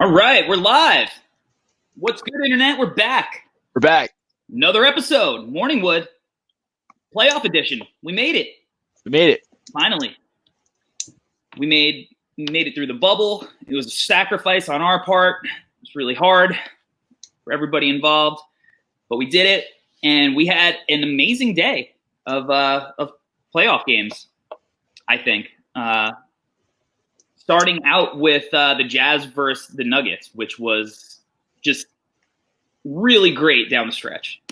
All right, we're live. What's good, Internet? We're back. We're back. Another episode, Morningwood, playoff edition. We made it. We made it. Finally. We made it through the bubble. It was a sacrifice on our part. It was really hard for everybody involved, but we did it, and we had an amazing day of playoff games, I think. Starting out with the Jazz versus the Nuggets, which was just really great down the stretch.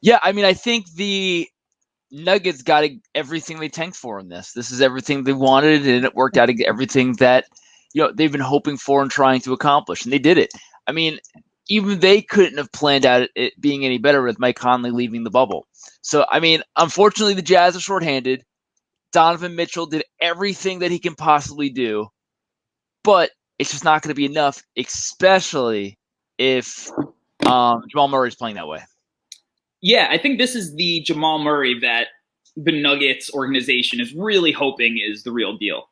Yeah, I mean, I think the Nuggets got everything they tanked for in this. This is everything they wanted, and it worked out everything that they've been hoping for and trying to accomplish, and they did it. I mean, even they couldn't have planned out it being any better with Mike Conley leaving the bubble. So, I mean, unfortunately, the Jazz are shorthanded. Donovan Mitchell did everything that he can possibly do, but it's just not going to be enough, especially if Jamal Murray is playing that way. Yeah, I think this is the Jamal Murray that the Nuggets organization is really hoping is the real deal.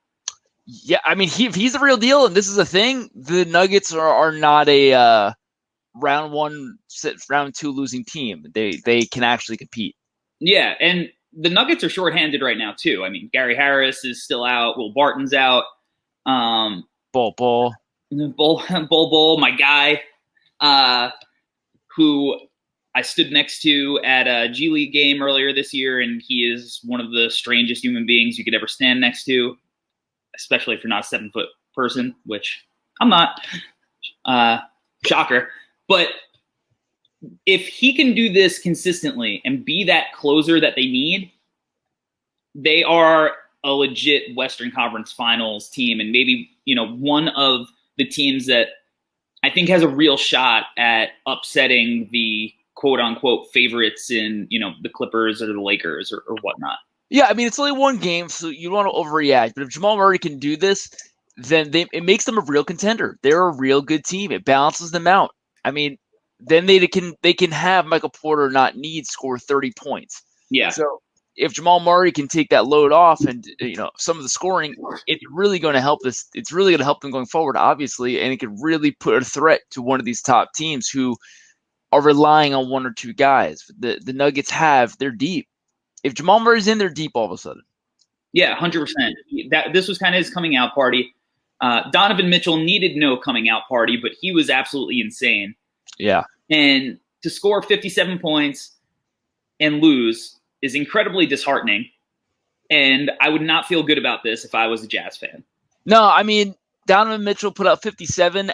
Yeah, I mean, if he's the real deal, and this is a thing, the Nuggets are not a round two losing team. They can actually compete. Yeah, and the Nuggets are shorthanded right now too. I mean, Gary Harris is still out. Will Barton's out. Bull, my guy, who I stood next to at a G League game earlier this year, and he is one of the strangest human beings you could ever stand next to, especially if you're not a 7-foot person, which I'm not. Shocker. But if he can do this consistently and be that closer that they need, they are a legit Western Conference Finals team, and maybe one of the teams that I think has a real shot at upsetting the quote-unquote favorites in the Clippers or the Lakers or whatnot. Yeah, I mean, it's only one game, so you don't want to overreact. But if Jamal Murray can do this, then it makes them a real contender. They're a real good team. It balances them out. I mean, then they can have Michael Porter not score 30 points. Yeah. So if Jamal Murray can take that load off and some of the scoring, it's really going to help this. It's really going to help them going forward, obviously, and it could really put a threat to one of these top teams who are relying on one or two guys. The Nuggets they're deep. If Jamal Murray's in, they're deep all of a sudden. Yeah, 100%. This was kind of his coming out party. Donovan Mitchell needed no coming out party, but he was absolutely insane. Yeah. And to score 57 points and lose is incredibly disheartening. And I would not feel good about this if I was a Jazz fan. No, I mean, Donovan Mitchell put up 57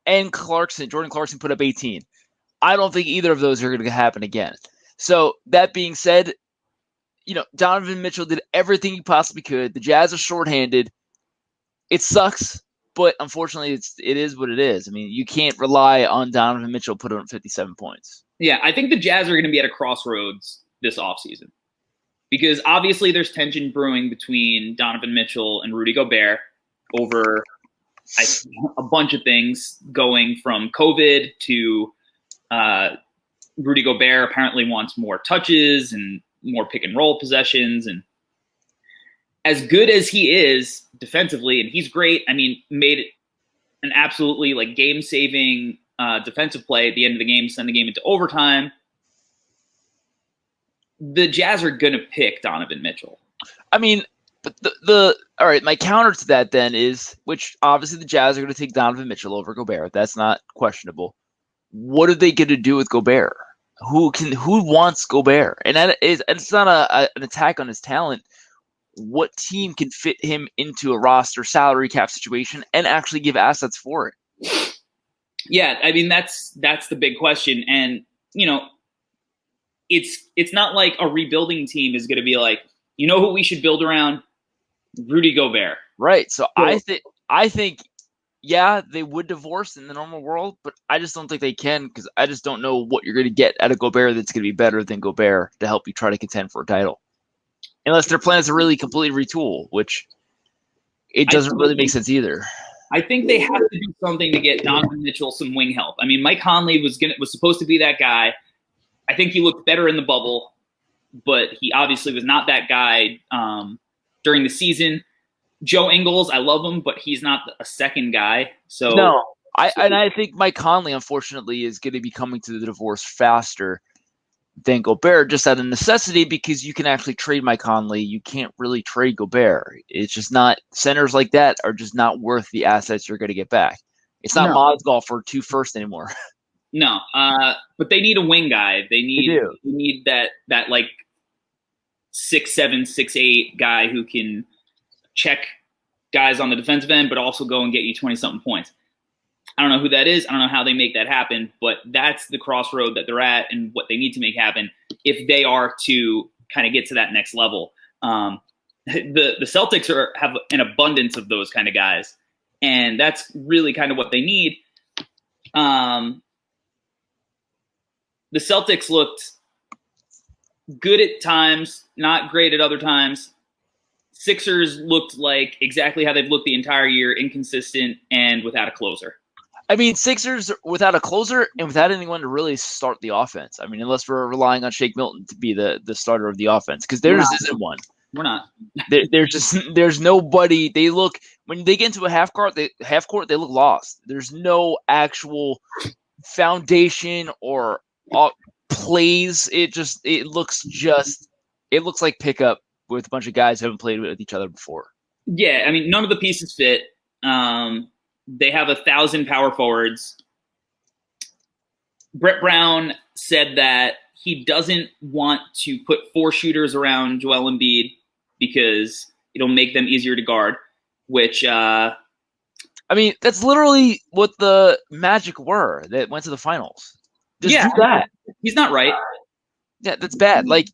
and Jordan Clarkson put up 18. I don't think either of those are going to happen again. So that being said, Donovan Mitchell did everything he possibly could. The Jazz are shorthanded. It sucks, but unfortunately it is what it is. I mean, you can't rely on Donovan Mitchell putting up 57 points. Yeah, I think the Jazz are going to be at a crossroads this offseason because obviously there's tension brewing between Donovan Mitchell and Rudy Gobert over a bunch of things, going from COVID to Rudy Gobert apparently wants more touches and more pick and roll possessions. And as good as he is defensively, and he's great, I mean, made an absolutely game saving defensive play at the end of the game, send the game into overtime. The Jazz are going to pick Donovan Mitchell. I mean, but all right, my counter to that then is, which obviously the Jazz are going to take Donovan Mitchell over Gobert. That's not questionable. What are they going to do with Gobert? Who wants Gobert? And it's not an attack on his talent. What team can fit him into a roster salary cap situation and actually give assets for it? Yeah, I mean, that's the big question. And, it's not like a rebuilding team is going to be like, who we should build around? Rudy Gobert. Right. So I think, yeah, they would divorce in the normal world, but I just don't think they can, because I just don't know what you're going to get out of Gobert that's going to be better than Gobert to help you try to contend for a title. Unless their plan is to really completely retool, which it doesn't really make sense either. I think they have to do something to get Donovan Mitchell some wing help. I mean, Mike Conley was supposed to be that guy. I think he looked better in the bubble, but he obviously was not that guy during the season. Joe Ingles, I love him, but he's not a second guy. So no, I think Mike Conley, unfortunately, is going to be coming to the divorce faster than Gobert, just out of necessity, because you can actually trade Mike Conley. You can't really trade Gobert. It's just not, centers like that are just not worth the assets you're going to get back. It's not Mozgov for 2 firsts anymore. No, but they need a wing guy. They need that like 6'7", 6'8" guy who can check guys on the defensive end, but also go and get you 20-something points. I don't know who that is. I don't know how they make that happen, but that's the crossroad that they're at and what they need to make happen if they are to kind of get to that next level. The Celtics have an abundance of those kind of guys, and that's really kind of what they need. The Celtics looked good at times, not great at other times. Sixers looked like exactly how they've looked the entire year, inconsistent and without a closer. I mean, Sixers without a closer and without anyone to really start the offense. I mean, unless we're relying on Shake Milton to be the starter of the offense, because there just isn't one. We're not. There's nobody. They look, when they get into a half court, they look lost. There's no actual foundation or plays. It looks like pickup with a bunch of guys who haven't played with each other before. Yeah, I mean, none of the pieces fit. They have 1,000 power forwards. Brett Brown said that he doesn't want to put 4 shooters around Joel Embiid because it'll make them easier to guard, which I mean, that's literally what the Magic were that went to the finals. Just do that. He's not right. Yeah, that's bad. Like,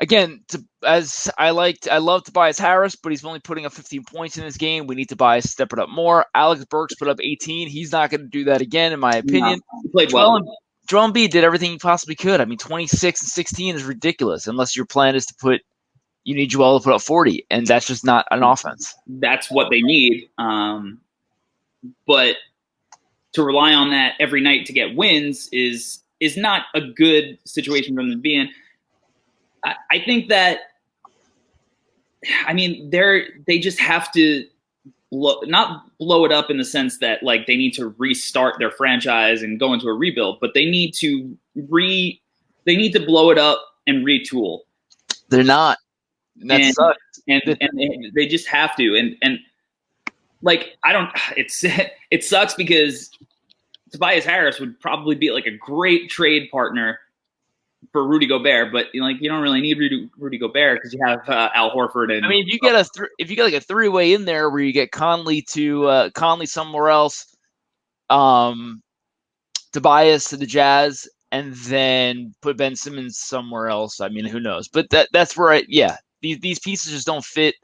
again, I love Tobias Harris, but he's only putting up 15 points in this game. We need Tobias to step it up more. Alex Burks put up 18. He's not going to do that again, in my opinion. No, he played well. Joel Embiid did everything he possibly could. I mean, 26 and 16 is ridiculous, unless your plan is to you need Joel to put up 40, and that's just not an offense. That's what they need. But to rely on that every night to get wins is not a good situation for them to be in. I think that, I mean, they just have to not blow it up in the sense that like they need to restart their franchise and go into a rebuild, but they need to blow it up and retool. They're not. And that sucks. And they just have to. And like, it sucks because Tobias Harris would probably be like a great trade partner for Rudy Gobert, but you don't really need Rudy Gobert because you have Al Horford. And I mean, if you get like a 3-way in there where you get Conley somewhere else, Tobias to the Jazz, and then put Ben Simmons somewhere else. I mean, who knows? But that's where these pieces just don't fit.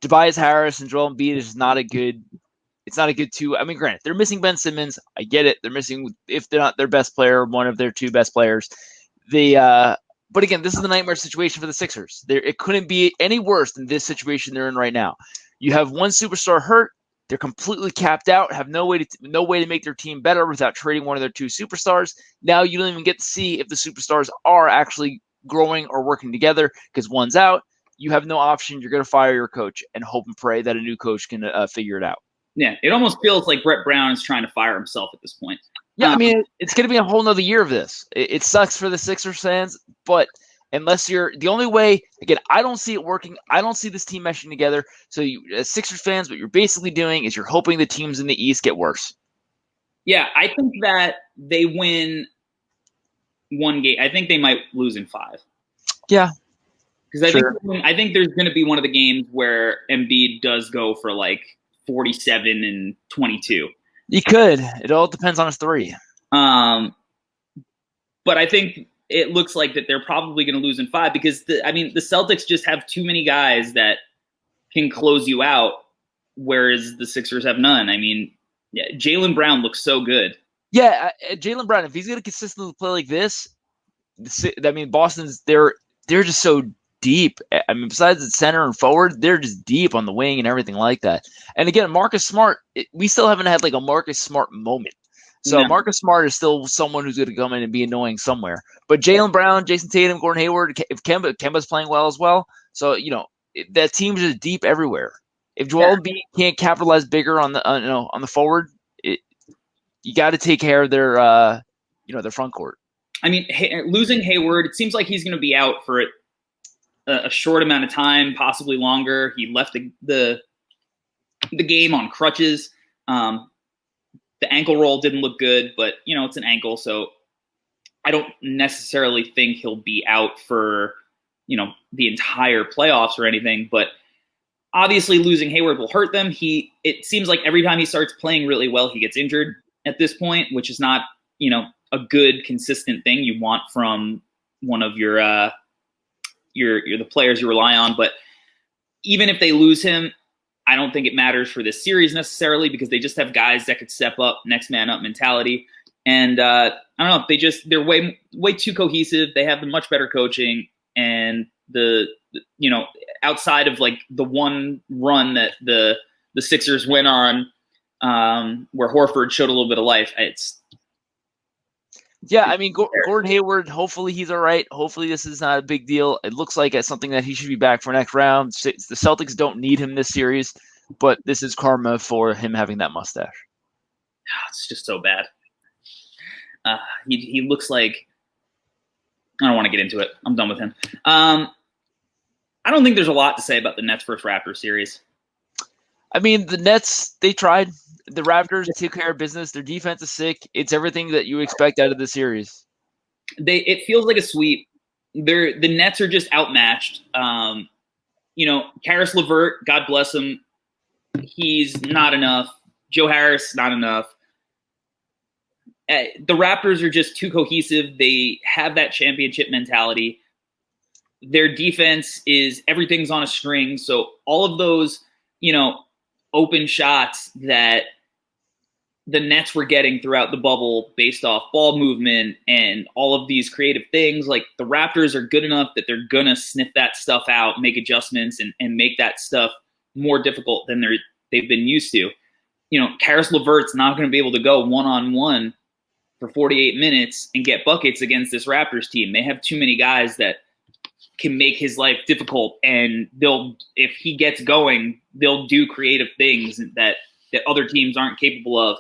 Tobias Harris and Joel Embiid is not a good. It's not a good 2. I mean, granted, they're missing Ben Simmons. I get it. They're missing, if they're not their best player, one of their 2 best players. But again, this is the nightmare situation for the Sixers. It couldn't be any worse than this situation they're in right now. You have one superstar hurt. They're completely capped out, have no way to make their team better without trading one of their 2 superstars. Now you don't even get to see if the superstars are actually growing or working together because one's out. You have no option. You're going to fire your coach and hope and pray that a new coach can figure it out. Yeah, it almost feels like Brett Brown is trying to fire himself at this point. Yeah, I mean, it's going to be a whole nother year of this. It sucks for the Sixers fans, but unless the only way, again, I don't see it working. I don't see this team meshing together. So as Sixers fans, what you're basically doing is you're hoping the teams in the East get worse. Yeah, I think that they win 1 game. I think they might lose in 5. Yeah. Because I think there's going to be one of the games where Embiid does go for like 47 and 22. He could. It all depends on his 3. But I think it looks like that they're probably going to lose in 5 because the Celtics just have too many guys that can close you out, whereas the Sixers have none. I mean, yeah, Jaylen Brown looks so good. Yeah, Jaylen Brown, if he's going to consistently play like this, Boston's they're just so deep. I mean, besides the center and forward, they're just deep on the wing and everything like that. And again, Marcus Smart, we still haven't had like a Marcus Smart moment. So no. Marcus Smart is still someone who's going to come in and be annoying somewhere. But Jaylen Brown, Jason Tatum, Gordon Hayward, if Kemba's playing well as well. So, that team's just deep everywhere. If Joel Embiid can't capitalize bigger on the forward, you got to take care of their their front court. I mean, losing Hayward, it seems like he's going to be out for a short amount of time, possibly longer. He left the game on crutches. The ankle roll didn't look good, but it's an ankle, so I don't necessarily think he'll be out for the entire playoffs or anything. But obviously, losing Hayward will hurt them. It seems like every time he starts playing really well, he gets injured at this point, which is not a good consistent thing you want from one of your the players you rely on. But even if they lose him, I don't think it matters for this series necessarily, because they just have guys that could step up, next man up mentality. And I don't know, they're way too cohesive. They have the much better coaching, and outside of like the one run that the Sixers went on, where Horford showed a little bit of life. I mean, Gordon Hayward, hopefully he's all right. Hopefully this is not a big deal. It looks like it's something that he should be back for next round. The Celtics don't need him this series, but this is karma for him having that mustache. It's just so bad. He looks like, I don't want to get into it. I'm done with him. I don't think there's a lot to say about the Nets versus Raptors series. I mean, the Nets, they tried. The Raptors took care of business. Their defense is sick. It's everything that you expect out of the series. It feels like a sweep. The Nets are just outmatched. Karis LeVert, God bless him, he's not enough. Joe Harris, not enough. The Raptors are just too cohesive. They have that championship mentality. Their defense is everything's on a string. So all of those, open shots that the Nets were getting throughout the bubble based off ball movement and all of these creative things, like the Raptors are good enough that they're going to sniff that stuff out, make adjustments, and make that stuff more difficult than they've been used to. Karis LeVert's not going to be able to go one-on-one for 48 minutes and get buckets against this Raptors team. They have too many guys that can make his life difficult, and if he gets going, they'll do creative things that other teams aren't capable of.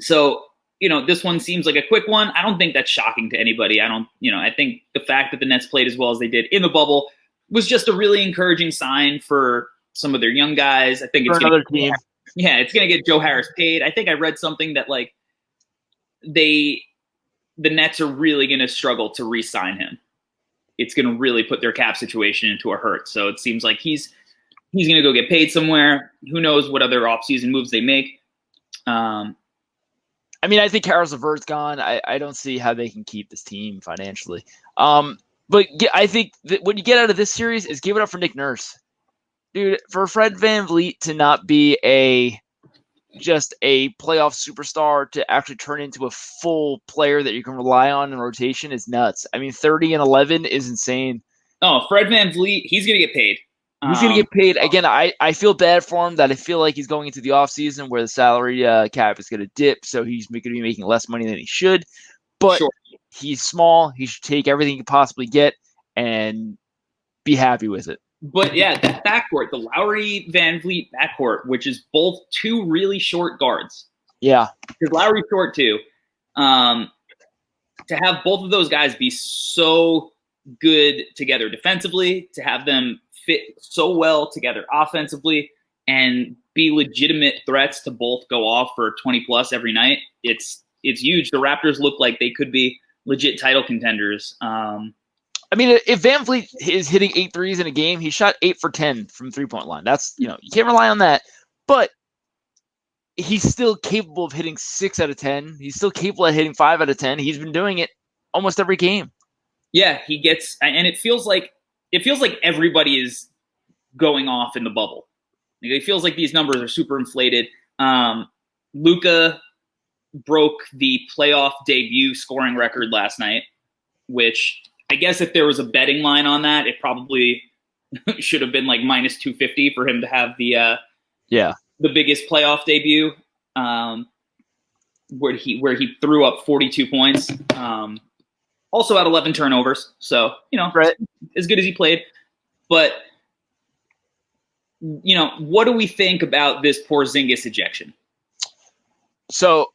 So this one seems like a quick one. I don't think that's shocking to anybody. I think the fact that the Nets played as well as they did in the bubble was just a really encouraging sign for some of their young guys. I think it's another team. Yeah, it's going to get Joe Harris paid. I think I read something that the Nets are really going to struggle to re-sign him. It's going to really put their cap situation into a hurt. So it seems like he's going to go get paid somewhere. Who knows what other offseason moves they make. I think Karis LeVert's gone. I don't see how they can keep this team financially. But I think that what you get out of this series is give it up for Nick Nurse. Dude, for Fred VanVleet to not be just a playoff superstar to actually turn into a full player that you can rely on in rotation is nuts. 30-11 is insane. Oh, Fred VanVleet, he's going to get paid. He's going to get paid. Again, I feel bad for him that I feel like he's going into the offseason where the salary cap is going to dip, so he's going to be making less money than he should. But sure, he's small. He should take everything he can possibly get and be happy with it. But yeah, that backcourt, the Lowry VanVleet backcourt, which is both two really short guards. Yeah. Because Lowry's short too. To have both of those guys be so good together defensively, to have them fit so well together offensively, and be legitimate threats to both go off for 20 plus every night, it's huge. The Raptors look like they could be legit title contenders. If VanVleet is hitting 8 threes in a game, he shot 8 for 10 from 3-point line. That's, you can't rely on that. But he's still capable of hitting 6 out of 10. He's still capable of hitting 5 out of 10. He's been doing it almost every game. Yeah, he gets, and it feels like everybody is going off in the bubble. It feels like these numbers are super inflated. Luka broke the playoff debut scoring record last night, which I guess if there was a betting line on that, it probably should have been like minus 250 for him to have the biggest playoff debut, where he threw up 42 points. Also had 11 turnovers, so right, as good as he played. But what do we think about this Porzingis ejection? So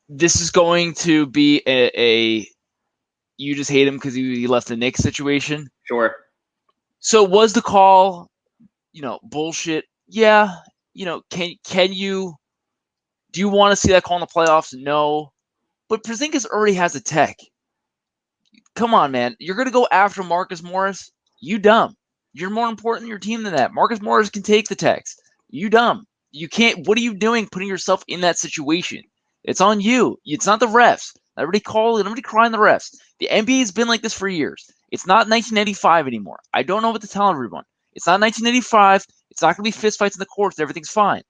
this is going to be a you just hate him because he left the Knicks situation. Sure. So was the call, bullshit? Yeah. Can you do you want to see that call in the playoffs? No. But Porzingis already has a tech. Come on, man. You're going to go after Marcus Morris? You dumb. You're more important in your team than that. Marcus Morris can take the techs. You dumb. You can't. What are you doing putting yourself in that situation? It's on you. It's not the refs. Everybody call it. Everybody crying the refs. The NBA has been like this for years. It's not 1985 anymore. I don't know what to tell everyone. It's not 1985. It's not going to be fistfights in the courts. Everything's fine.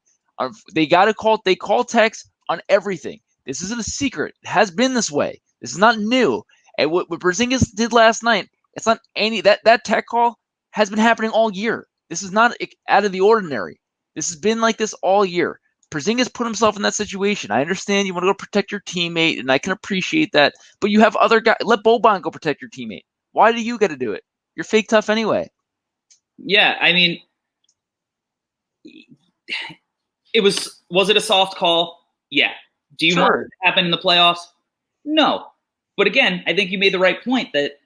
They got to call. They call techs on everything. This isn't a secret. It has been this way. This is not new. And what Porzingis did last night, it's not any that tech call has been happening all year. This is not out of the ordinary. This has been like this all year. Porzingis put himself in that situation. I understand you want to go protect your teammate, and I can appreciate that. But you have other guys. Let Boban go protect your teammate. Why do you got to do it? You're fake tough anyway. Yeah, I mean, was it a soft call? Yeah. Do you want it to happen in the playoffs? No. But again, I think you made the right point that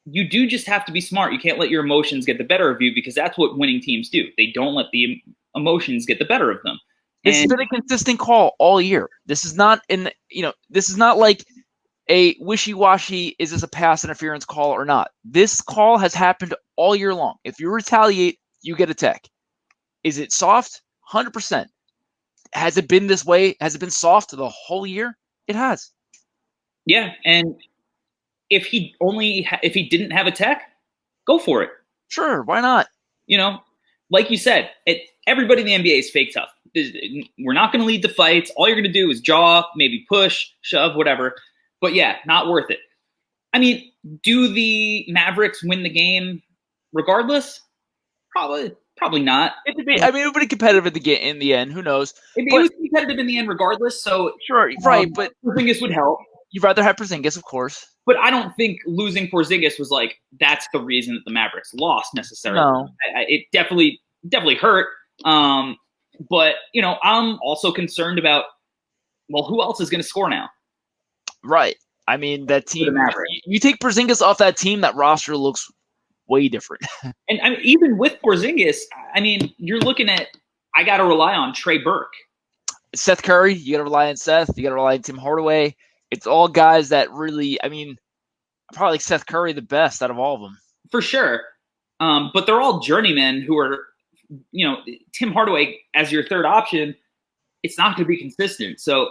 you do just have to be smart. You can't let your emotions get the better of you because that's what winning teams do. They don't let the emotions get the better of them. This has been a consistent call all year. This is not this is not like a wishy-washy, is this a pass interference call or not? This call has happened all year long. If you retaliate, you get a tech. Is it soft? 100%. Has it been this way? Has it been soft the whole year? It has. Yeah, and if he didn't have a tech, go for it. Sure, why not? Like you said, everybody in the NBA is fake tough. We're not going to lead to fights. All you're going to do is jaw, maybe push, shove, whatever. But yeah, not worth it. I mean, do the Mavericks win the game regardless? Probably not. It would be competitive in the end. Who knows? It was competitive in the end regardless. So sure, right. But Porzingis would help. You'd rather have Porzingis, of course. But I don't think losing Porzingis was like that's the reason that the Mavericks lost necessarily. No. It definitely hurt. But I'm also concerned about who else is going to score now? Right. I mean, that team. You take Porzingis off that team, that roster looks way different. And I mean, even with Porzingis, I mean, you're looking at I got to rely on Trey Burke, Seth Curry. You got to rely on Seth. You got to rely on Tim Hardaway. It's all guys that really, I mean, probably like Seth Curry the best out of all of them. For sure. But they're all journeymen who are, Tim Hardaway as your third option, it's not going to be consistent. So,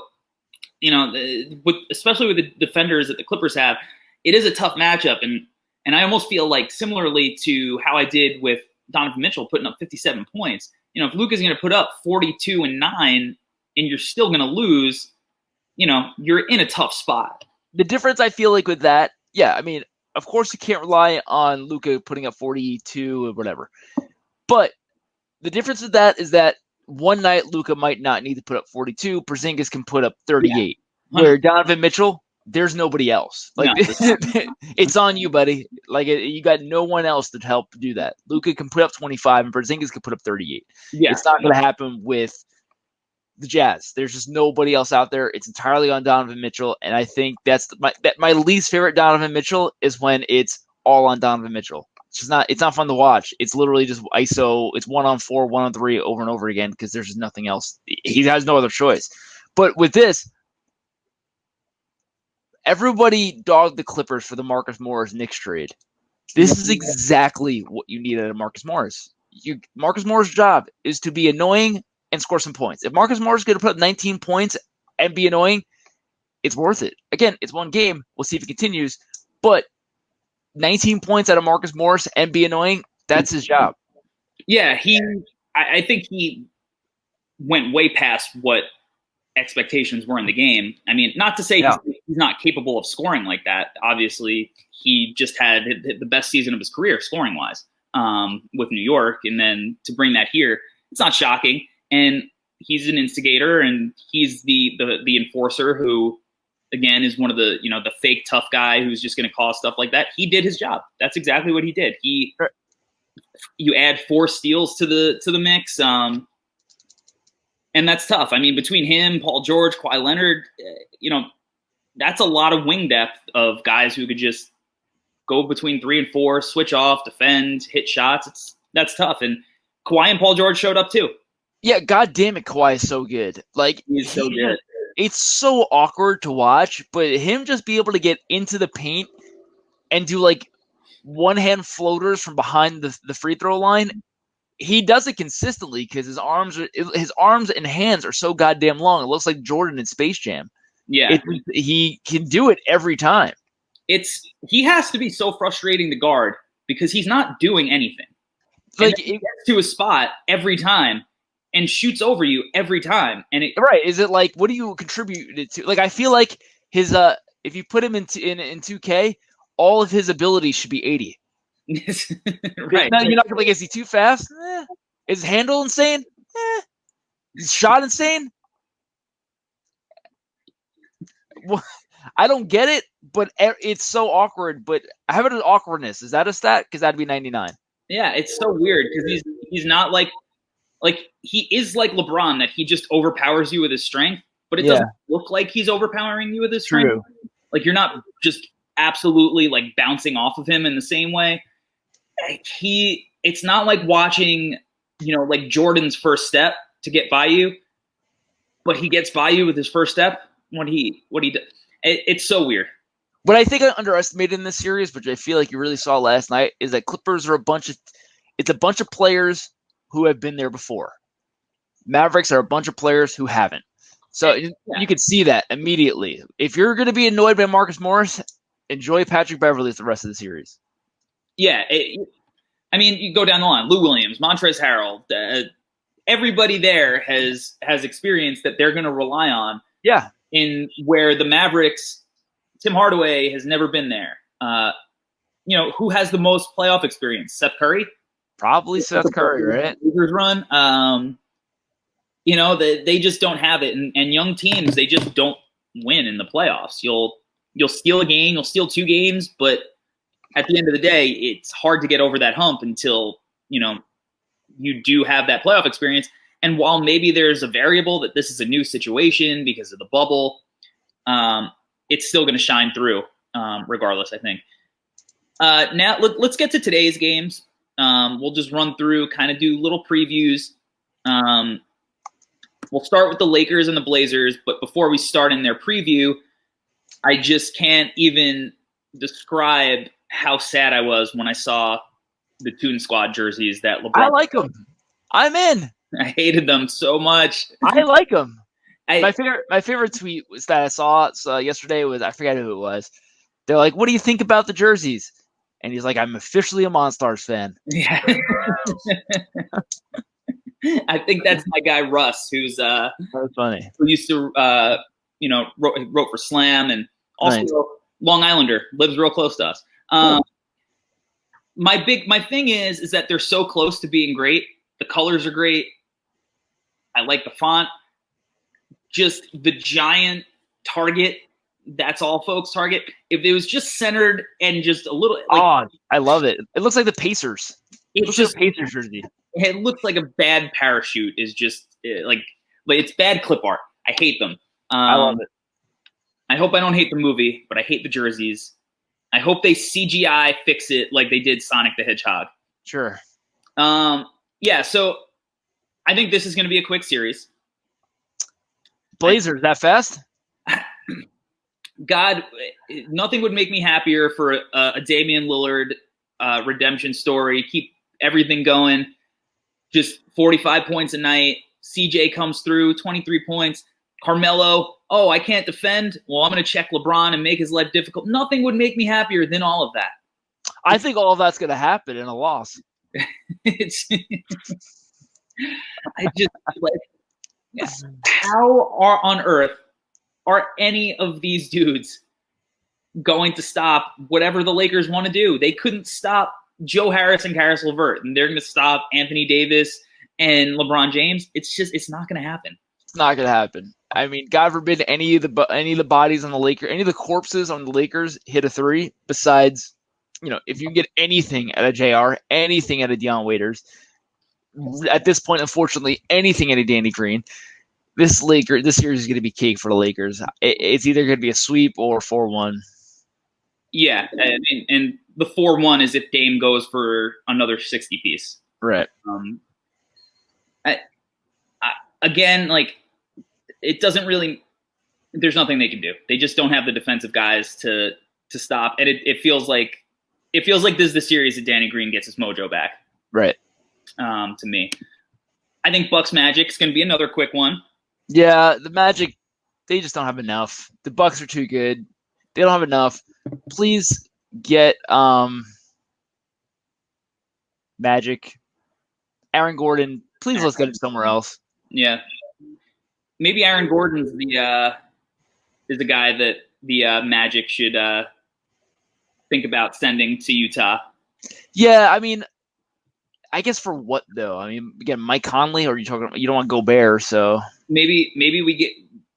especially with the defenders that the Clippers have, it is a tough matchup. And I almost feel like similarly to how I did with Donovan Mitchell putting up 57 points, if Luka's going to put up 42 and 9 and you're still going to lose, you're in a tough spot. The difference I feel like with that, yeah, I mean, of course you can't rely on Luka putting up 42 or whatever. But the difference with that is that one night Luka might not need to put up 42. Porzingis can put up 38. Yeah. Where Donovan Mitchell, there's nobody else. Like it's on you, buddy. Like you got no one else to help do that. Luka can put up 25 and Porzingis can put up 38. Yeah. It's not going to happen with the Jazz. There's just nobody else out there. It's entirely on Donovan Mitchell, and I think that's my least favorite Donovan Mitchell is when it's all on Donovan Mitchell. It's not fun to watch. It's literally just ISO. It's 1-on-4, 1-on-3 over and over again because there's just nothing else. He has no other choice. But with this, everybody dogged the Clippers for the Marcus Morris Knicks trade. This is exactly what you need out of Marcus Morris. Marcus Morris' job is to be annoying and score some points. If Marcus Morris is going to put up 19 points and be annoying, it's worth it. Again, it's one game. We'll see if it continues. But 19 points out of Marcus Morris and be annoying, that's his job. Yeah, I think he went way past what expectations were in the game. I mean, not to say he's not capable of scoring like that. Obviously, he just had the best season of his career scoring-wise with New York. And then to bring that here, it's not shocking. And he's an instigator, and he's the enforcer who, again, is one of the the fake tough guy who's just going to cause stuff like that. He did his job. That's exactly what he did. You add 4 steals to the mix, and And that's tough. I mean, between him, Paul George, Kawhi Leonard, that's a lot of wing depth of guys who could just go between 3 and 4, switch off, defend, hit shots. That's tough. And Kawhi and Paul George showed up too. Yeah, God damn it, Kawhi is so good. Like, he's so good. It's so awkward to watch, but him just be able to get into the paint and do like one-hand floaters from behind the free throw line, he does it consistently because his arms and hands are so goddamn long. It looks like Jordan in Space Jam. Yeah, he can do it every time. He has to be so frustrating to guard because he's not doing anything. Like he gets to a spot every time and shoots over you every time. And right, is it like, what do you contribute it to? Like, I feel like his if you put him in 2K, all of his abilities should be 80. Right. No, you're not like, is he too fast? Is his handle insane? Is his shot insane? Well, I don't get it, but it's so awkward. But how about an awkwardness? Is that a stat? Because that'd be 99. Yeah, it's so weird because he's not like he is like LeBron, that he just overpowers you with his strength, but it doesn't look like he's overpowering you with his strength. True. Like, you're not just absolutely like bouncing off of him in the same way. It's not like watching, like Jordan's first step to get by you, but he gets by you with his first step what he does. It's so weird. What I think I underestimated in this series, which I feel like you really saw last night, is that Clippers are a bunch of players who have been there before. Mavericks are a bunch of players who haven't. So you could see that immediately. If you're going to be annoyed by Marcus Morris, enjoy Patrick Beverley for the rest of the series. Yeah. You go down the line. Lou Williams, Montrezl Harrell, everybody there has experience that they're going to rely on. Yeah. In where the Mavericks, Tim Hardaway has never been there. Who has the most playoff experience? Seth Curry? Probably Seth Curry, right? Lakers run. They just don't have it. And young teams, they just don't win in the playoffs. You'll steal a game, you'll steal 2 games, but at the end of the day, it's hard to get over that hump until, you do have that playoff experience. And while maybe there's a variable that this is a new situation because of the bubble, it's still going to shine through regardless, I think. Now, let's get to today's games. We'll just run through, kind of do little previews. We'll start with the Lakers and the Blazers, but before we start in their preview, I just can't even describe how sad I was when I saw the Toon Squad jerseys that LeBron. I like them. I'm in. I hated them so much. I like them. My favorite tweet was that I saw yesterday was, I forget who it was. They're like, "What do you think about the jerseys?" And he's like, "I'm officially a Monstars fan." Yeah. I think that's my guy Russ, who's that's funny. Who used to wrote for Slam and also Long Islander, lives real close to us. My thing is that they're so close to being great. The colors are great. I like the font. Just the giant target. That's all, folks. Target. If it was just centered and just a little. I love it. It looks like the Pacers. It's just a Pacers jersey. It looks like a bad parachute. Is just like it's bad clip art. I hate them. I love it. I hope I don't hate the movie, but I hate the jerseys. I hope they CGI fix it like they did Sonic the Hedgehog. Sure. Yeah. So I think this is going to be a quick series. Blazers, that fast? God, nothing would make me happier for a Damian Lillard redemption story. Keep everything going. Just 45 points a night. CJ comes through, 23 points. Carmelo, I can't defend. Well, I'm going to check LeBron and make his life difficult. Nothing would make me happier than all of that. I think all of that's going to happen in a loss. How on earth are any of these dudes going to stop whatever the Lakers want to do? They couldn't stop Joe Harris and Karis LeVert, and they're going to stop Anthony Davis and LeBron James. It's not going to happen. It's not going to happen. I mean, God forbid any of the bodies on the Lakers, any of the corpses on the Lakers hit a 3. Besides, if you get anything out of JR, anything out of Deion Waiters, at this point, unfortunately, anything out of Danny Green, This series is going to be cake for the Lakers. It's either going to be a sweep or 4-1. Yeah, and the 4-1 is if Dame goes for another 60 piece. Right. Again, like, it doesn't really. There's nothing they can do. They just don't have the defensive guys to stop, and it feels like this is the series that Danny Green gets his mojo back. Right. To me, I think Bucks Magic's going to be another quick one. Yeah, the Magic, they just don't have enough. The Bucks are too good. They don't have enough. Please get Magic, Aaron Gordon. Please let's get him somewhere else. Yeah, maybe Aaron Gordon's is the guy that the Magic should think about sending to Utah. Yeah, I mean, I guess for what though? I mean, again, Mike Conley, or you talking? You don't want Gobert, so maybe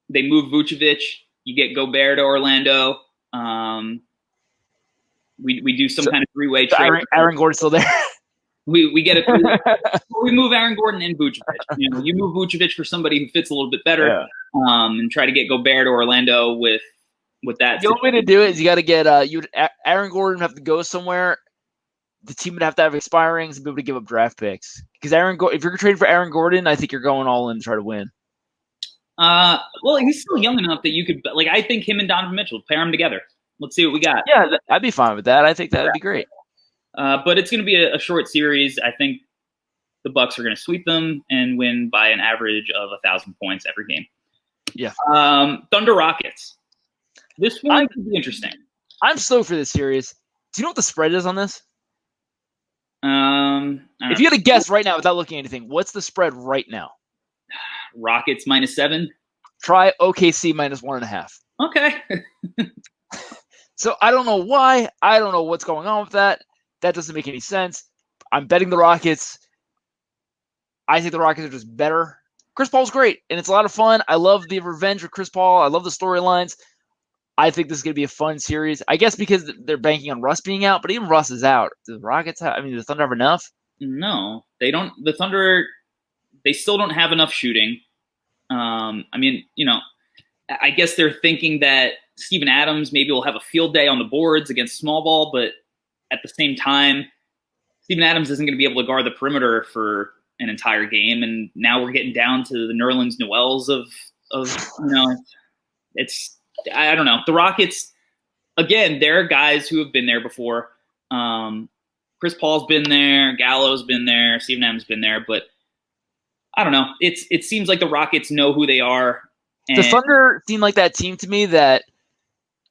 they move Vucevic. You get Gobert to Orlando. We do some kind of three-way trade. Aaron Gordon's still there. We get it. We move Aaron Gordon and Vucevic. You move Vucevic for somebody who fits a little bit better, and try to get Gobert to Orlando with that. The only way to do it is you got to get Aaron Gordon would have to go somewhere. The team would have to have expirings and be able to give up draft picks. Because if you're trading for Aaron Gordon, I think you're going all in to try to win. Well, he's still young enough that you could, like, I think him and Donovan Mitchell, pair them together. Let's see what we got. Yeah, I'd be fine with that. I think that would be great. But it's going to be a short series. I think the Bucks are going to sweep them and win by an average of 1,000 points every game. Yeah. Thunder Rockets. This one could be interesting. I'm stoked for this series. Do you know what the spread is on this? If you had to guess right now without looking at anything, what's the spread right now? Rockets -7. Try OKC -1.5. Okay. So I don't know why. I don't know what's going on with that. That doesn't make any sense. I'm betting the Rockets. I think the Rockets are just better. Chris Paul's great, and it's a lot of fun. I love the revenge of Chris Paul. I love the storylines. I think this is going to be a fun series. I guess because they're banking on Russ being out, but even Russ is out. Do the Rockets have, the Thunder have enough? No, they don't. The Thunder, they still don't have enough shooting. I guess they're thinking that Steven Adams maybe will have a field day on the boards against small ball, but at the same time, Steven Adams isn't going to be able to guard the perimeter for an entire game. And now we're getting down to the Nerlens Noels of it's, I don't know. The Rockets, again, there are guys who have been there before. Chris Paul's been there, Gallo's been there, Steven Adams been there, but I don't know. It seems like the Rockets know who they are. The Thunder seem like that team to me that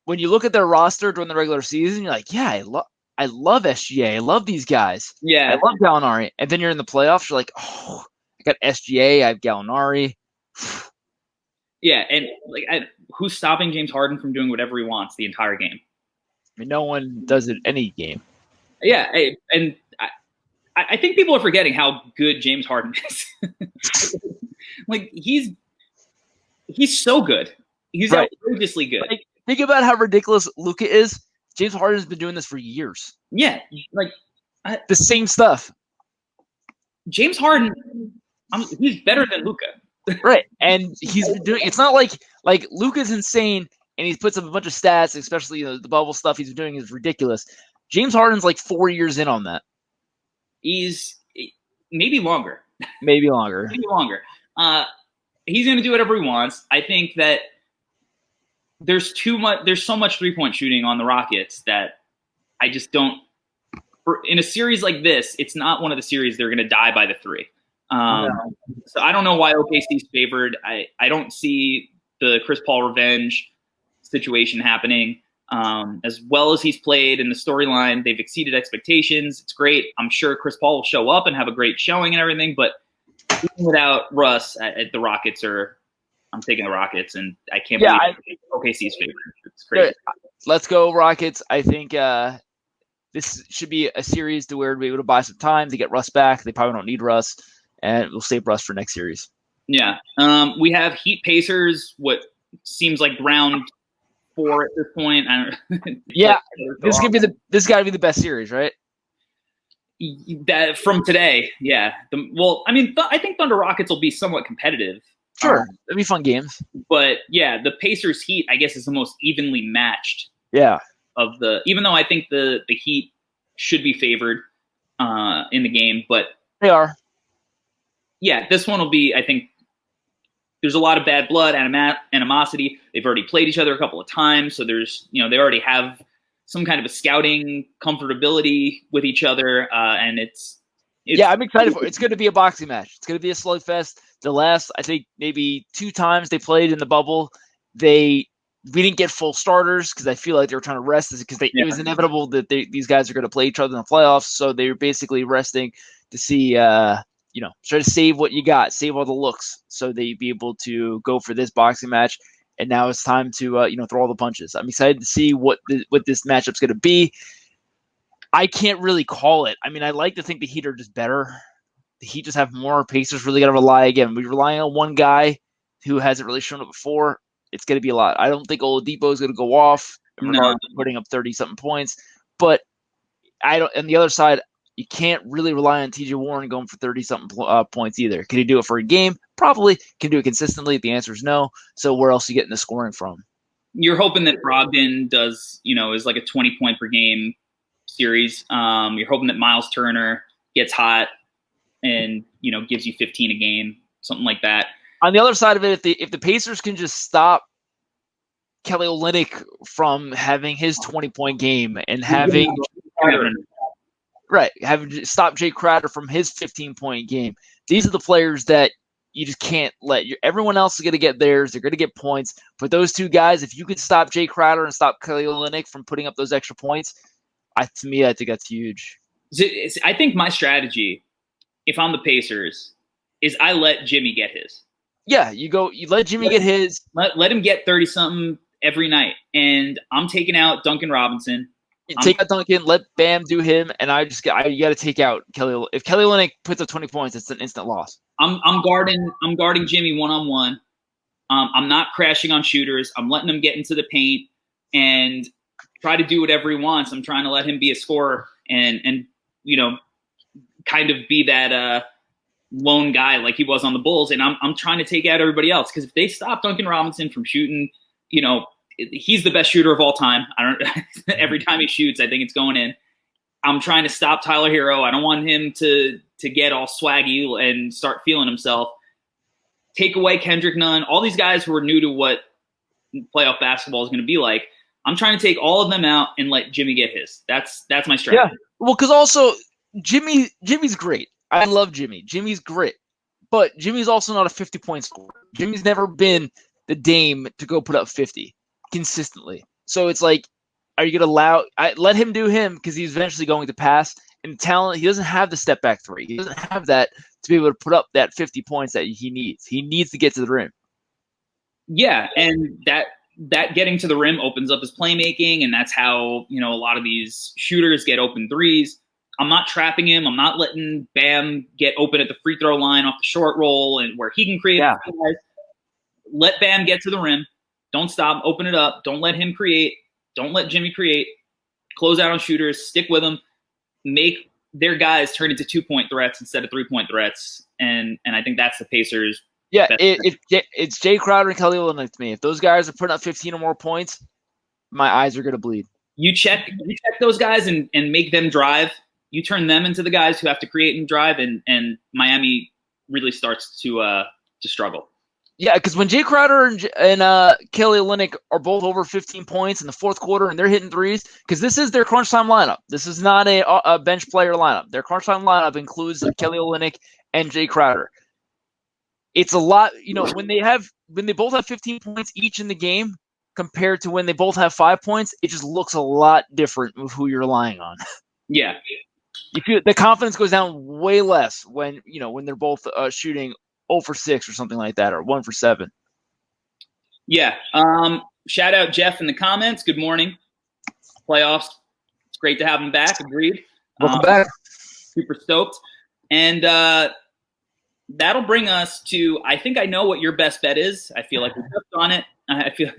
when you look at their roster during the regular season, you're like, yeah, I love SGA. I love these guys. Yeah. I love Gallinari. And then you're in the playoffs, you're like, oh, I got SGA, I have Gallinari. Yeah, and who's stopping James Harden from doing whatever he wants the entire game? I mean, no one does it any game. Yeah, and I think people are forgetting how good James Harden is. Like, he's so good. He's outrageously good. Like, think about how ridiculous Luka is. James Harden's been doing this for years. Yeah, like the same stuff. James Harden, he's better than Luka. Right, and he's been doing. It's not like Luka's insane, and he puts up a bunch of stats, especially the bubble stuff he's been doing is ridiculous. James Harden's like 4 years in on that. He's maybe longer. Maybe longer. He's going to do whatever he wants. I think that there's so much 3-point shooting on the Rockets that I just don't. In a series like this, it's not one of the series they're going to die by the 3. So I don't know why OKC's favored. I don't see the Chris Paul revenge situation happening. As well as he's played in the storyline, they've exceeded expectations. It's great. I'm sure Chris Paul will show up and have a great showing and everything, but even without Russ, the Rockets I'm taking the Rockets, and I can't believe OKC's favorite. It's crazy. Let's go Rockets. I think this should be a series to where we'll be able to buy some time to get Russ back. They probably don't need Russ, and we'll save Russ for next series. Yeah. We have Heat Pacers, what seems like round 4 at this point. Yeah, this got to be the best series, right? That from today, yeah. I think Thunder Rockets will be somewhat competitive. Sure, that'd be fun games. But yeah, the Pacers Heat, I guess, is the most evenly matched. Yeah. Even though I think the Heat should be favored in the game, but they are. Yeah, this one will be, I think, there's a lot of bad blood, animosity. They've already played each other a couple of times, so there's, they already have some kind of a scouting comfortability with each other, and it's yeah, I'm excited for it. It's going to be a boxing match. It's going to be a slugfest. The last, I think, maybe 2 times they played in the bubble, we didn't get full starters because I feel like they were trying to rest because it was inevitable that these guys are going to play each other in the playoffs, so they were basically resting to see, try to save what you got, save all the looks, so they'd be able to go for this boxing match. And now it's time to throw all the punches. I'm excited to see what this matchup's going to be. I can't really call it. I mean, I like to think the Heat are just better. The Heat just have more. Pacers really got to rely again. We're relying on one guy who hasn't really shown up before. It's going to be a lot. I don't think Oladipo is going to go off in regards to putting up 30-something points. But on the other side, you can't really rely on TJ Warren going for 30-something points either. Can he do it for a game? Probably. Can he do it consistently? The answer is no. So where else are you getting the scoring from? You're hoping that Brogdon does, is like a 20-point per game series. You're hoping that Miles Turner gets hot and, gives you 15 a game, something like that. On the other side of it, if the Pacers can just stop Kelly Olynyk from having his 20-point game and having stop Jay Crowder from his 15-point game. These are the players that you just can't let. Everyone else is going to get theirs. They're going to get points. But those 2 guys, if you could stop Jay Crowder and stop Kelly Olynyk from putting up those extra points, I think that's huge. I think my strategy, if I'm the Pacers, is I let Jimmy get his. Yeah, you let Jimmy get his. Let him get 30-something every night. And I'm taking out Duncan Robinson. Take out Duncan, let Bam do him, and you got to take out Kelly. If Kelly Olynyk puts up 20 points, it's an instant loss. I'm guarding Jimmy one-on-one. I'm not crashing on shooters. I'm letting him get into the paint and try to do whatever he wants. I'm trying to let him be a scorer and kind of be that lone guy like he was on the Bulls. And I'm trying to take out everybody else because if they stop Duncan Robinson from shooting, he's the best shooter of all time. Every time he shoots, I think it's going in. I'm trying to stop Tyler Hero. I don't want him to get all swaggy and start feeling himself. Take away Kendrick Nunn, all these guys who are new to what playoff basketball is going to be like. I'm trying to take all of them out and let Jimmy get his. That's my strategy. Yeah. Well, because also Jimmy's great. I love Jimmy. Jimmy's great. But Jimmy's also not a 50-point scorer. Jimmy's never been the Dame to go put up 50 consistently. So it's like, are you going to let him do him because he's eventually going to pass? And talent, he doesn't have the step back 3. He doesn't have that to be able to put up that 50 points that he needs. He needs to get to the rim. Yeah, and that getting to the rim opens up his playmaking, and that's how, a lot of these shooters get open threes. I'm not trapping him. I'm not letting Bam get open at the free throw line off the short roll and where he can create. Yeah. Let Bam get to the rim. Don't stop. Open it up. Don't let him create. Don't let Jimmy create. Close out on shooters. Stick with them. Make their guys turn into 2-point threats instead of 3-point threats. And I think that's the Pacers. Yeah, it's Jay Crowder and Kelly Olynyk to me. If those guys are putting up 15 or more points, my eyes are going to bleed. You check those guys and make them drive. You turn them into the guys who have to create and drive, and Miami really starts to struggle. Yeah, because when Jay Crowder and Kelly Olynyk are both over 15 points in the fourth quarter and they're hitting threes, because this is their crunch time lineup. This is not a bench player lineup. Their crunch time lineup includes Kelly Olynyk and Jay Crowder. It's a lot, when they both have 15 points each in the game compared to when they both have 5 points, it just looks a lot different with who you're relying on. Yeah. The confidence goes down way less when they're both shooting 0 for 6 or something like that, or 1 for 7. Yeah. Shout out Jeff in the comments. Good morning. Playoffs. It's great to have him back. Agreed. Welcome back. Super stoked. And that'll bring us to, I think I know what your best bet is. I feel like we touched on it. I feel,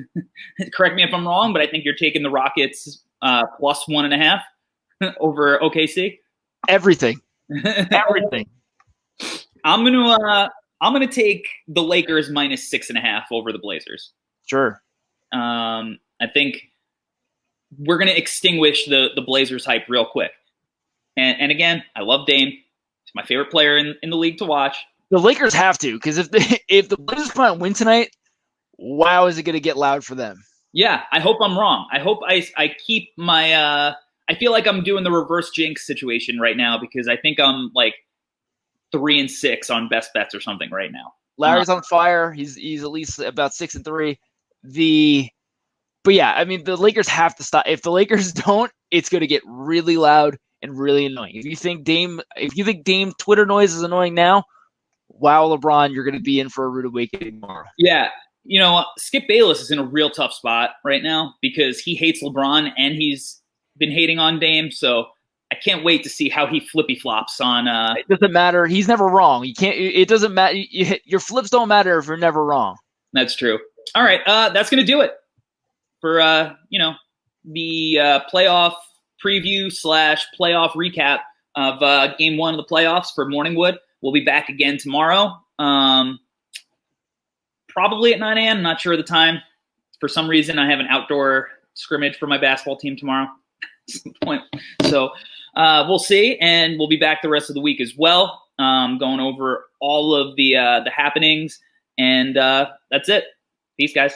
correct me if I'm wrong, but I think you're taking the Rockets plus 1.5 over OKC. Everything. Everything. I'm gonna I'm going to take the Lakers minus 6.5 over the Blazers. Sure. I think we're going to extinguish the Blazers hype real quick. And again, I love Dame. He's my favorite player in the league to watch. The Lakers have to, because if the Blazers come out and win tonight, wow, is it going to get loud for them? Yeah, I hope I'm wrong. I hope I keep my I feel like I'm doing the reverse jinx situation right now because I think I'm like 3-6 on best bets or something right now. Larry's on fire. He's at least about 6-3. But yeah, I mean the Lakers have to stop. If the Lakers don't, it's going to get really loud and really annoying. If you think Dame Twitter noise is annoying now, wow, LeBron, you're going to be in for a rude awakening tomorrow. Yeah. Skip Bayless is in a real tough spot right now because he hates LeBron and he's been hating on Dame. So I can't wait to see how he flippy flops on. It doesn't matter. He's never wrong. You can't. It doesn't matter. Your flips don't matter if you're never wrong. That's true. All right, that's gonna do it for the playoff preview / playoff recap of Game 1 of the playoffs for Morningwood. We'll be back again tomorrow. Probably at 9 a.m. I'm not sure of the time. For some reason, I have an outdoor scrimmage for my basketball team tomorrow. So we'll see, and we'll be back the rest of the week as well, going over all of the happenings. And that's it. Peace, guys.